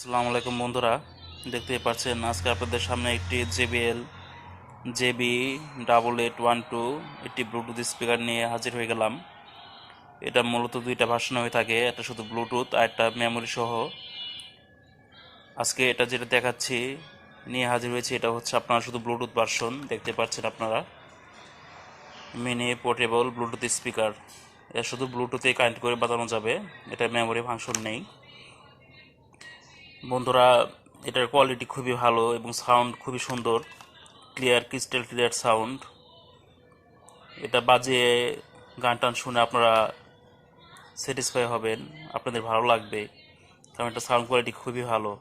আসসালামু আলাইকুম বন্ধুরা, দেখতেই পাচ্ছেন আজকে আপনাদের সামনে একটি JBL JB8812 একটি ব্লুটুথ স্পিকার নিয়ে হাজির হয়ে গেলাম। এটা মূলত দুইটা ভার্সন হয়ে থাকে, একটা শুধু ব্লুটুথ আর একটা মেমোরি সহ। আজকে এটা যেটা দেখাচ্ছি নিয়ে হাজির হয়েছে, এটা হচ্ছে আপনারা শুধু ব্লুটুথ ভার্সন। দেখতে পাচ্ছেন আপনারা মিনি পোর্টেবল ব্লুটুথ স্পিকার। এটা শুধু ব্লুটুথে কানেক্ট করে বাজানো যাবে, এটা মেমোরি ফাংশন নেই। বন্ধুরা, এটার কোয়ালিটি খুবই ভালো এবং সাউন্ড খুবই সুন্দর, ক্লিয়ার, ক্রিস্টাল ক্লিয়ার সাউন্ড। এটা বাজিয়ে গান টান শুনে আপনারা স্যাটিসফাই হবেন, আপনাদের ভালো লাগবে, কারণ এটা সাউন্ড কোয়ালিটি খুবই ভালো।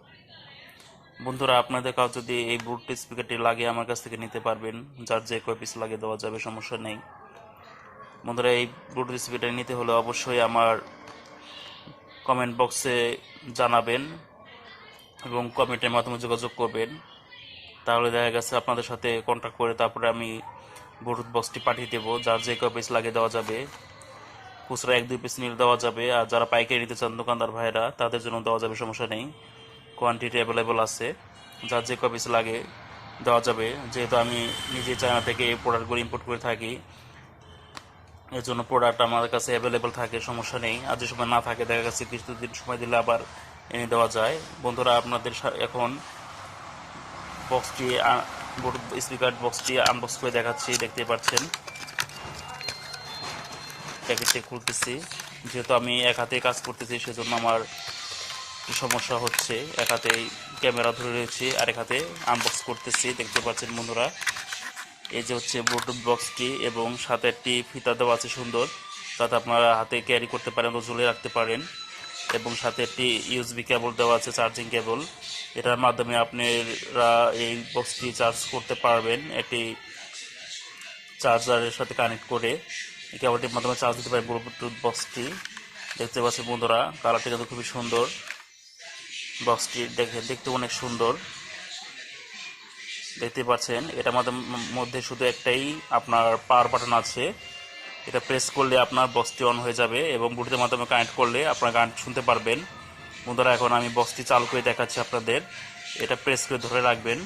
বন্ধুরা, আপনাদের কাছে যদি এই ব্লুটুথ স্পিকারটি লাগে আমার কাছ থেকে নিতে পারবেন, যার যে কয় পিস লাগে দেওয়া যাবে, সমস্যা নেই। বন্ধুরা, এই ব্লুটুথ স্পিকারটি নিতে হলে অবশ্যই আমার কমেন্ট বক্সে জানাবেন এবং কমেন্টের মাধ্যমে যোগাযোগ করবেন। তাহলে দেখা গেছে আপনাদের সাথে কন্ট্যাক্ট করে তারপরে আমি ব্লুটুথ বক্সটি পাঠিয়ে দেবো, যার যে কয় পিস লাগে দেওয়া যাবে। খুচরা 1-2 পিস নিলে দেওয়া যাবে, আর যারা পাইকারি নিতে চান দোকানদার ভাইরা তাদের জন্য দেওয়া যাবে, সমস্যা নেই। কোয়ান্টিটি অ্যাভেলেবল আছে, যার যে কয় পিস লাগে দেওয়া যাবে। যেহেতু আমি নিজে চায়না থেকে এই প্রোডাক্টগুলো ইম্পোর্ট করে থাকি, এর জন্য প্রোডাক্ট আমার কাছে অ্যাভেলেবল থাকে, সমস্যা নেই। আর যে সময় না থাকে দেখা গেছে কিছুদিন সময় দিলে আবার এনে দেওয়া যায়। বন্ধুরা, আপনাদের এখন বক্সটি ব্লুটুথ স্পিকার বক্সটি আনবক্স করে দেখাচ্ছি। দেখতে পাচ্ছেন প্যাকেটটি খুলতেছি। যেহেতু আমি এক হাতে কাজ করতেছি সেজন্য আমার সমস্যা হচ্ছে, এক হাতেই ক্যামেরা ধরে রয়েছি আর এক হাতে আনবক্স করতেছি। দেখতে পাচ্ছেন বন্ধুরা, এই যে হচ্ছে ব্লুটুথ বক্সটি এবং সাথে একটি ফিতা দেওয়া আছে সুন্দর, যাতে আপনারা হাতে ক্যারি করতে পারেন বা ঝুলে রাখতে পারেন। এবং সাথে একটি USB কেবল দেওয়া আছে, চার্জিং কেবল। এটার মাধ্যমে আপনারা এই বক্সটি চার্জ করতে পারবেন, একটি চার্জারের সাথে কানেক্ট করে এই কেবলটির মাধ্যমে চার্জ দিতে পারেন ব্লুটুথ বক্সটি। দেখতে পাচ্ছেন বন্ধুরা, কালারটি কিন্তু খুবই সুন্দর। বক্সটি দেখতে অনেক সুন্দর। দেখতে পাচ্ছেন এটার মধ্যে শুধু একটাই আপনার পাওয়ার বাটন আছে, এটা প্রেস করলে আপনার বক্সটি অন হয়ে যাবে এবং ব্লুটুথের মাধ্যমে কানেক্ট করলে আপনার গান শুনতে পারবেন। বন্ধুরা, এখন আমি বক্সটি চালু করে দেখাচ্ছি আপনাদের। এটা প্রেস করে ধরে রাখবেন।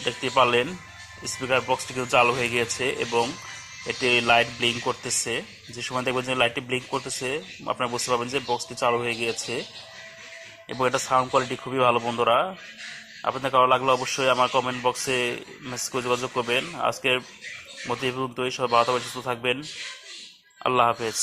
দেখতে পারলেন স্পিকার বক্সটি কিন্তু চালু হয়ে গিয়েছে এবং এটি লাইট ব্লিঙ্ক করতেছে। যে সময় দেখবেন যে লাইটটি ব্লিঙ্ক করতেছে আপনারা বুঝতে পারবেন যে বক্সটি চালু হয়ে গিয়েছে। এবং এটা সাউন্ড কোয়ালিটি খুবই ভালো। বন্ধুরা, আপনাদের ভালো লাগলে অবশ্যই আমার কমেন্ট বক্সে মেসেজ করে যোগাযোগ করবেন। আজকের মতো এই পর্যন্তই। সবাই ভালো থাকবেন, সুস্থ থাকবেন। আল্লাহ হাফেজ।